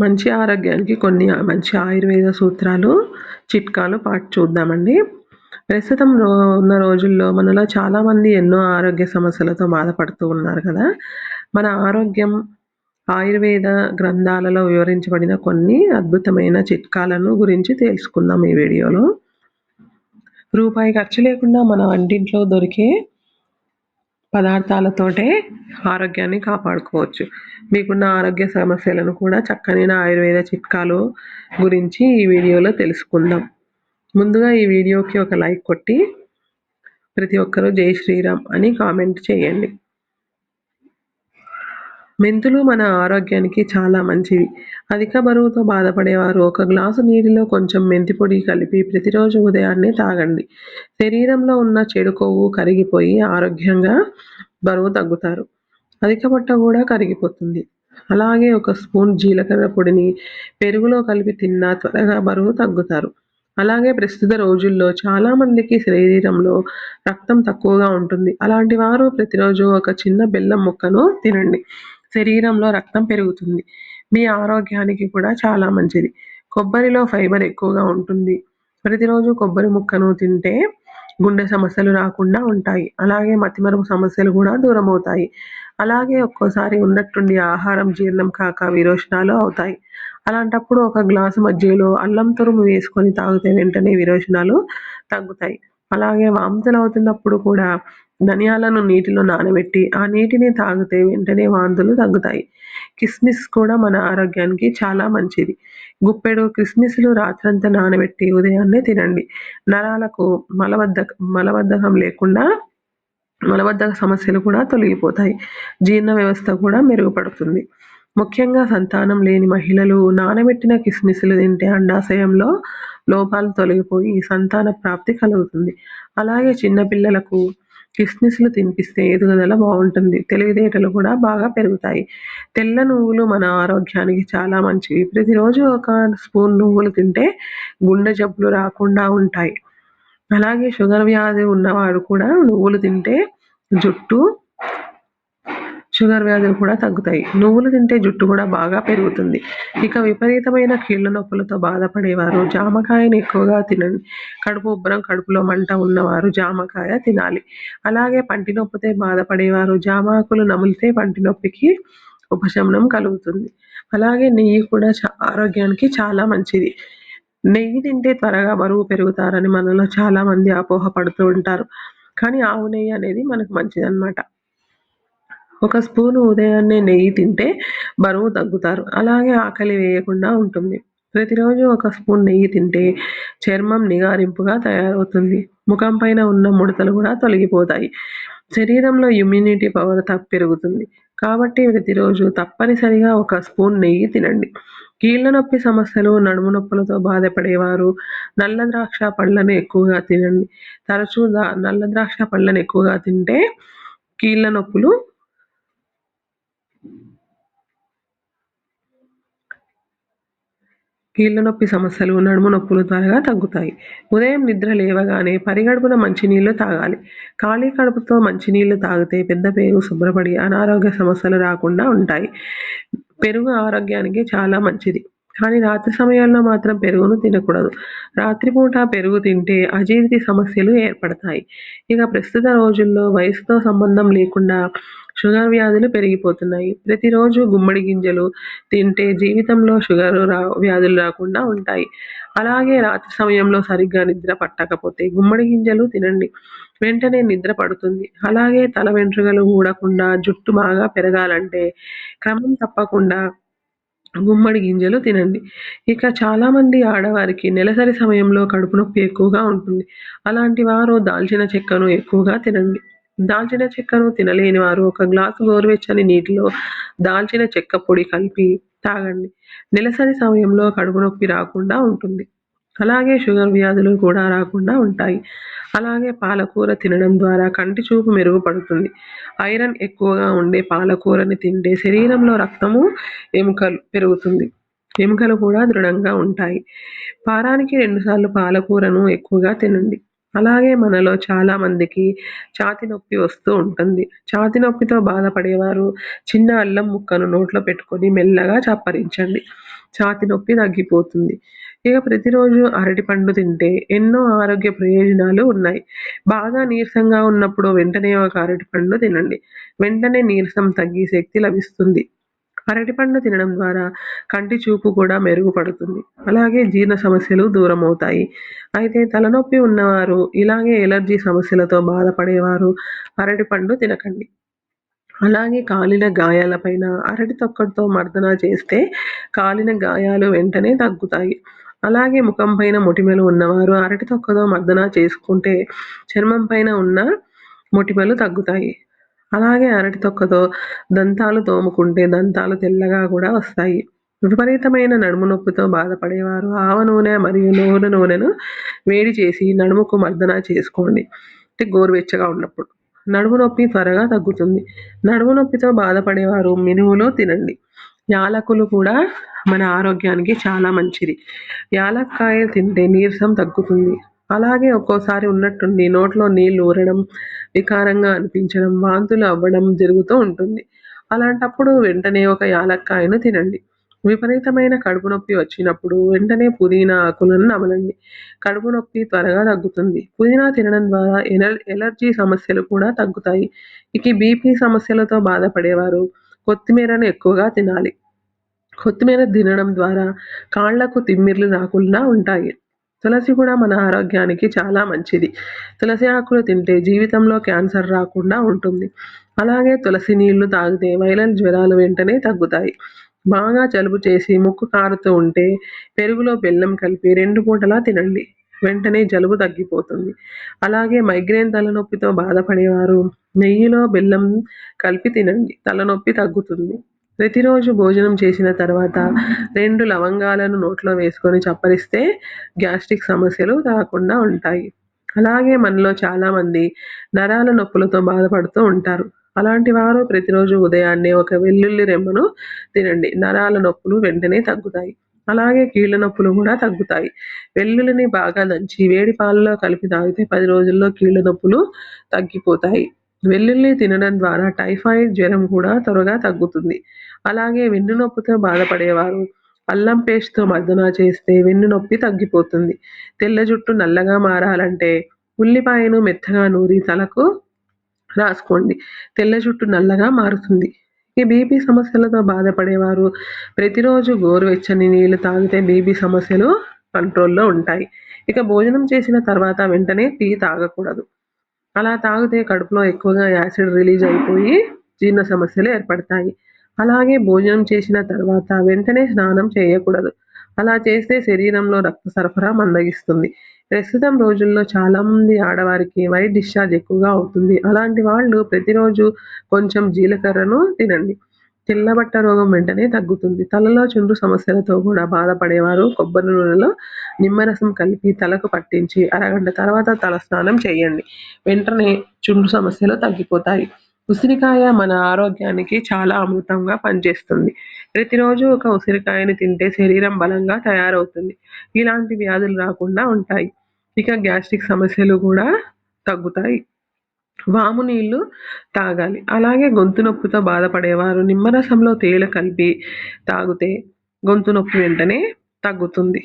మంచి ఆరోగ్యానికి కొన్ని మంచి ఆయుర్వేద సూత్రాలు, చిట్కాలు చూద్దామండి. ప్రస్తుతం ఉన్న రోజుల్లో మనలో చాలామంది ఎన్నో ఆరోగ్య సమస్యలతో బాధపడుతూ ఉన్నారు కదా! మన ఆరోగ్యం ఆయుర్వేద గ్రంథాలలో వివరించబడిన కొన్ని అద్భుతమైన చిట్కాలను గురించి తెలుసుకుందాం ఈ వీడియోలో. రూపాయి ఖర్చు లేకుండా మన వంటింట్లో దొరికే పదార్థాలతోటే ఆరోగ్యాన్ని కాపాడుకోవచ్చు. మీకున్న ఆరోగ్య సమస్యలను కూడా చక్కని ఆయుర్వేద చిట్కాలు గురించి ఈ వీడియోలో తెలుసుకుందాం. ముందుగా ఈ వీడియోకి ఒక లైక్ కొట్టి ప్రతి ఒక్కరూ జై శ్రీరామ్ అని కామెంట్ చేయండి. మెంతులు మన ఆరోగ్యానికి చాలా మంచివి. అధిక బరువుతో బాధపడేవారు ఒక గ్లాసు నీటిలో కొంచెం మెంతి పొడి కలిపి ప్రతిరోజు ఉదయాన్నే తాగండి. శరీరంలో ఉన్న చెడు కొవ్వు కరిగిపోయి ఆరోగ్యంగా బరువు తగ్గుతారు. అధిక పొట్ట కూడా కరిగిపోతుంది. అలాగే ఒక స్పూన్ జీలకర్ర పొడిని పెరుగులో కలిపి తిన్నా త్వరగా బరువు తగ్గుతారు. అలాగే ప్రస్తుత రోజుల్లో చాలామందికి శరీరంలో రక్తం తక్కువగా ఉంటుంది. అలాంటి వారు ప్రతిరోజు ఒక చిన్న బెల్లం ముక్కను తినండి. శరీరంలో రక్తం పెరుగుతుంది. మీ ఆరోగ్యానికి కూడా చాలా మంచిది. కొబ్బరిలో ఫైబర్ ఎక్కువగా ఉంటుంది. ప్రతిరోజు కొబ్బరి ముక్కను తింటే గుండె సమస్యలు రాకుండా ఉంటాయి. అలాగే మతిమరుపు సమస్యలు కూడా దూరమవుతాయి. అలాగే ఒక్కోసారి ఉన్నట్టుండి ఆహారం జీర్ణం కాక విరోచనాలు అవుతాయి. అలాంటప్పుడు ఒక గ్లాసు మజ్జిగలో అల్లం తురుము వేసుకొని తాగితే వెంటనే విరోచనాలు తగ్గుతాయి. అలాగే వాంతులు అవుతున్నప్పుడు కూడా ధనియాలను నీటిలో నానబెట్టి ఆ నీటిని తాగితే వెంటనే వాంతులు తగ్గుతాయి. కిస్మిస్ కూడా మన ఆరోగ్యానికి చాలా మంచిది. గుప్పెడు కిస్మిస్లు రాత్రంతా నానబెట్టి ఉదయాన్నే తినండి. నరాలకు మలబద్ధకం లేకుండా మలబద్ధక సమస్యలు కూడా తొలగిపోతాయి. జీర్ణ వ్యవస్థ కూడా మెరుగుపడుతుంది. ముఖ్యంగా సంతానం లేని మహిళలు నానబెట్టిన కిస్మిస్లు తింటే అండాశయంలో లోపాలు తొలగిపోయి సంతాన ప్రాప్తి కలుగుతుంది. అలాగే చిన్నపిల్లలకు కిస్మిస్లు తినిపిస్తే ఎదుగుదల బాగుంటుంది. తెలివితేటలు కూడా బాగా పెరుగుతాయి. తెల్ల నువ్వులు మన ఆరోగ్యానికి చాలా మంచివి. ప్రతిరోజు ఒక స్పూన్ నువ్వులు తింటే గుండె జబ్బులు రాకుండా ఉంటాయి. అలాగే షుగర్ వ్యాధి ఉన్నవారు కూడా నువ్వులు తింటే షుగర్ వ్యాధులు కూడా తగ్గుతాయి. నువ్వులు తింటే జుట్టు కూడా బాగా పెరుగుతుంది. ఇక విపరీతమైన కీళ్ళ నొప్పులతో బాధపడేవారు జామకాయను ఎక్కువగా తినండి. కడుపు ఉబ్బరం, కడుపులో మంట ఉన్నవారు జామకాయ తినాలి. అలాగే పంటి నొప్పితో బాధపడేవారు జామాకులు నమిలితే పంటి నొప్పికి ఉపశమనం కలుగుతుంది. అలాగే నెయ్యి కూడా ఆరోగ్యానికి చాలా మంచిది. నెయ్యి తింటే త్వరగా బరువు పెరుగుతారని మనలో చాలా మంది అపోహ పడుతూ ఉంటారు. కానీ ఆవు నెయ్యి అనేది మనకు మంచిదన్నమాట. ఒక స్పూను ఉదయాన్నే నెయ్యి తింటే బరువు తగ్గుతారు. అలాగే ఆకలి వేయకుండా ఉంటుంది. ప్రతిరోజు ఒక స్పూన్ నెయ్యి తింటే చర్మం నిగారింపుగా తయారవుతుంది. ముఖం పైన ఉన్న ముడతలు కూడా తొలగిపోతాయి. శరీరంలో ఇమ్యూనిటీ పవర్ పెరుగుతుంది. కాబట్టి ప్రతిరోజు తప్పనిసరిగా ఒక స్పూన్ నెయ్యి తినండి. కీళ్ళ నొప్పి సమస్యలు, నడుము నొప్పులతో బాధపడేవారు నల్ల ద్రాక్ష పళ్ళను ఎక్కువగా తినండి. తరచూ నల్ల ద్రాక్ష పళ్ళను ఎక్కువగా తింటే కీళ్ళ నొప్పి సమస్యలు, నడుము నొప్పులు త్వరగా తగ్గుతాయి. ఉదయం నిద్ర లేవగానే పరిగడుపున మంచినీళ్లు తాగాలి. ఖాళీ కడుపుతో మంచినీళ్లు తాగితే పెద్ద పేగు శుభ్రపడి అనారోగ్య సమస్యలు రాకుండా ఉంటాయి. పెరుగు ఆరోగ్యానికి చాలా మంచిది. కానీ రాత్రి సమయాల్లో మాత్రం పెరుగును తినకూడదు. రాత్రిపూట పెరుగు తింటే అజీర్తి సమస్యలు ఏర్పడతాయి. ఇక ప్రస్తుత రోజుల్లో వయసుతో సంబంధం లేకుండా షుగర్ వ్యాధులు పెరిగిపోతున్నాయి. ప్రతిరోజు గుమ్మడి గింజలు తింటే జీవితంలో వ్యాధులు రాకుండా ఉంటాయి. అలాగే రాత్రి సమయంలో సరిగ్గా నిద్ర పట్టకపోతే గుమ్మడి గింజలు తినండి. వెంటనే నిద్ర పడుతుంది. అలాగే తల వెంట్రుకలు ఊడకుండా జుట్టు బాగా పెరగాలంటే క్రమం తప్పకుండా గుమ్మడి గింజలు తినండి. ఇక చాలామంది ఆడవారికి నెలసరి సమయంలో కడుపు నొప్పి ఎక్కువగా ఉంటుంది. అలాంటి వారు దాల్చిన చెక్కను ఎక్కువగా తినండి. దాల్చిన చెక్కను తినలేని వారు ఒక గ్లాసు గోరువెచ్చని నీటిలో దాల్చిన చెక్క పొడి కలిపి తాగండి. నెలసరి సమయంలో కడుపు నొప్పి రాకుండా ఉంటుంది. అలాగే షుగర్ వ్యాధులు కూడా రాకుండా ఉంటాయి. అలాగే పాలకూర తినడం ద్వారా కంటి చూపు మెరుగుపడుతుంది. ఐరన్ ఎక్కువగా ఉండే పాలకూరని తింటే శరీరంలో రక్తము, ఎముకలు పెరుగుతుంది. ఎముకలు కూడా దృఢంగా ఉంటాయి. వారానికి 2 సార్లు పాలకూరను ఎక్కువగా తినండి. అలాగే మనలో చాలా మందికి ఛాతీ నొప్పి వస్తూ ఉంటుంది. ఛాతీ నొప్పితో బాధపడేవారు చిన్న అల్లం ముక్కను నోట్లో పెట్టుకొని మెల్లగా చప్పరించండి. ఛాతీ నొప్పి తగ్గిపోతుంది. ఇక ప్రతిరోజు అరటిపండు తింటే ఎన్నో ఆరోగ్య ప్రయోజనాలు ఉన్నాయి. బాగా నీరసంగా ఉన్నప్పుడు వెంటనే ఒక అరటిపండు తినండి. వెంటనే నీరసం తగ్గి శక్తి లభిస్తుంది. అరటిపండు తినడం ద్వారా కంటి చూపు కూడా మెరుగుపడుతుంది. అలాగే జీర్ణ సమస్యలు దూరమవుతాయి. అయితే తలనొప్పి ఉన్నవారు, ఇలాగే ఎలర్జీ సమస్యలతో బాధపడేవారు అరటిపండు తినకండి. అలాగే కాలిన గాయాలపైన అరటి తొక్కతో మర్దన చేస్తే కాలిన గాయాలు వెంటనే తగ్గుతాయి. అలాగే ముఖం పైన మొటిమలు ఉన్నవారు అరటి తొక్కతో మర్దన చేసుకుంటే చర్మం పైన ఉన్న మొటిమలు తగ్గుతాయి. అలాగే అరటి తొక్కతో దంతాలు తోముకుంటే దంతాలు తెల్లగా కూడా వస్తాయి. విపరీతమైన నడుము నొప్పితో బాధపడేవారు ఆవ నూనె మరియు నువ్వుల నూనెను వేడి చేసి నడుముకు మర్దన చేసుకోండి. అంటే గోరువెచ్చగా ఉన్నప్పుడు. నడుము నొప్పి త్వరగా తగ్గుతుంది. నడుము నొప్పితో బాధపడేవారు మినుములు తినండి. యాలకులు కూడా మన ఆరోగ్యానికి చాలా మంచిది. యాలక్కాయ తింటే నీరసం తగ్గుతుంది. అలాగే ఒక్కోసారి ఉన్నట్టుండి నోట్లో నీళ్లు ఊరడం, వికారంగా అనిపించడం, వాంతులు అవ్వడం జరుగుతూ ఉంటుంది. అలాంటప్పుడు వెంటనే ఒక యాలక్కాయను తినండి. విపరీతమైన కడుపు నొప్పి వచ్చినప్పుడు వెంటనే పుదీనా ఆకులను నమలండి. కడుపు నొప్పి త్వరగా తగ్గుతుంది. పుదీనా తినడం ద్వారా ఎలర్జీ సమస్యలు కూడా తగ్గుతాయి. ఇక బీపీ సమస్యలతో బాధపడేవారు కొత్తిమీరను ఎక్కువగా తినాలి. కొత్తిమీర తినడం ద్వారా కాళ్లకు తిమ్మిర్లు రాకుండా ఉంటాయి. తులసి కూడా మన ఆరోగ్యానికి చాలా మంచిది. తులసి ఆకులు తింటే జీవితంలో క్యాన్సర్ రాకుండా ఉంటుంది. అలాగే తులసి నీళ్లు తాగితే వైరల్ జ్వరాలు వెంటనే తగ్గుతాయి. బాగా జలుబు చేసి ముక్కు కారుతూ ఉంటే పెరుగులో బెల్లం కలిపి 2 పూటలా తినండి. వెంటనే జలుబు తగ్గిపోతుంది. అలాగే మైగ్రేన్ తలనొప్పితో బాధపడేవారు నెయ్యిలో బెల్లం కలిపి తినండి. తలనొప్పి తగ్గుతుంది. ప్రతిరోజు భోజనం చేసిన తర్వాత 2 లవంగాలను నోట్లో వేసుకొని చప్పరిస్తే గ్యాస్ట్రిక్ సమస్యలు రాకుండా ఉంటాయి. అలాగే మనలో చాలామంది నరాల నొప్పులతో బాధపడుతూ ఉంటారు. అలాంటి వారు ప్రతిరోజు ఉదయాన్నే ఒక వెల్లుల్లి రెమ్మను తినండి. నరాల నొప్పులు వెంటనే తగ్గుతాయి. అలాగే కీళ్ళ నొప్పులు కూడా తగ్గుతాయి. వెల్లుల్లిని బాగా దంచి వేడి పాలలో కలిపి తాగితే 10 రోజుల్లో కీళ్ళ నొప్పులు తగ్గిపోతాయి. వెల్లుల్లి తినడం ద్వారా టైఫాయిడ్ జ్వరం కూడా త్వరగా తగ్గుతుంది. అలాగే వెన్నునొప్పితో బాధపడేవారు అల్లం పేస్ట్‌తో మర్దన చేస్తే వెన్నునొప్పి తగ్గిపోతుంది. తెల్ల జుట్టు నల్లగా మారాలంటే ఉల్లిపాయను మెత్తగా నూరి తలకు రాసుకోండి. తెల్ల జుట్టు నల్లగా మారుతుంది. ఈ బీపీ సమస్యలతో బాధపడేవారు ప్రతిరోజు గోరువెచ్చని నీళ్లు తాగితే బీపీ సమస్యలు కంట్రోల్‌లో ఉంటాయి. ఇక భోజనం చేసిన తర్వాత వెంటనే టీ తాగకూడదు. అలా తాగితే కడుపులో ఎక్కువగా యాసిడ్ రిలీజ్ అయిపోయి జీర్ణ సమస్యలు ఏర్పడతాయి. అలాగే భోజనం చేసిన తర్వాత వెంటనే స్నానం చేయకూడదు. అలా చేస్తే శరీరంలో రక్త సరఫరా మందగిస్తుంది. ప్రస్తుతం రోజుల్లో చాలామంది ఆడవారికి వైట్ డిశ్చార్జ్ ఎక్కువగా అవుతుంది. అలాంటి వాళ్ళు ప్రతిరోజు కొంచెం జీలకర్రను తినండి. తెల్లబట్ట రోగం వెంటనే తగ్గుతుంది. తలలో చుండ్రు సమస్యలతో కూడా బాధపడేవారు కొబ్బరి నూనెలో నిమ్మరసం కలిపి తలకు పట్టించి అరగంట తర్వాత తలస్నానం చేయండి. వెంటనే చుండ్రు సమస్యలు తగ్గిపోతాయి. ఉసిరికాయ మన ఆరోగ్యానికి చాలా అమృతంగా పనిచేస్తుంది. ప్రతిరోజు ఒక ఉసిరికాయని తింటే శరీరం బలంగా తయారవుతుంది. ఇలాంటి వ్యాధులు రాకుండా ఉంటాయి. ఇక గ్యాస్ట్రిక్ సమస్యలు కూడా తగ్గుతాయి. వాము నీళ్లు తాగాలి. అలాగే గొంతు నొప్పితో బాధపడేవారు నిమ్మరసంలో తేనె కలిపి తాగితే గొంతు నొప్పి వెంటనే తగ్గుతుంది.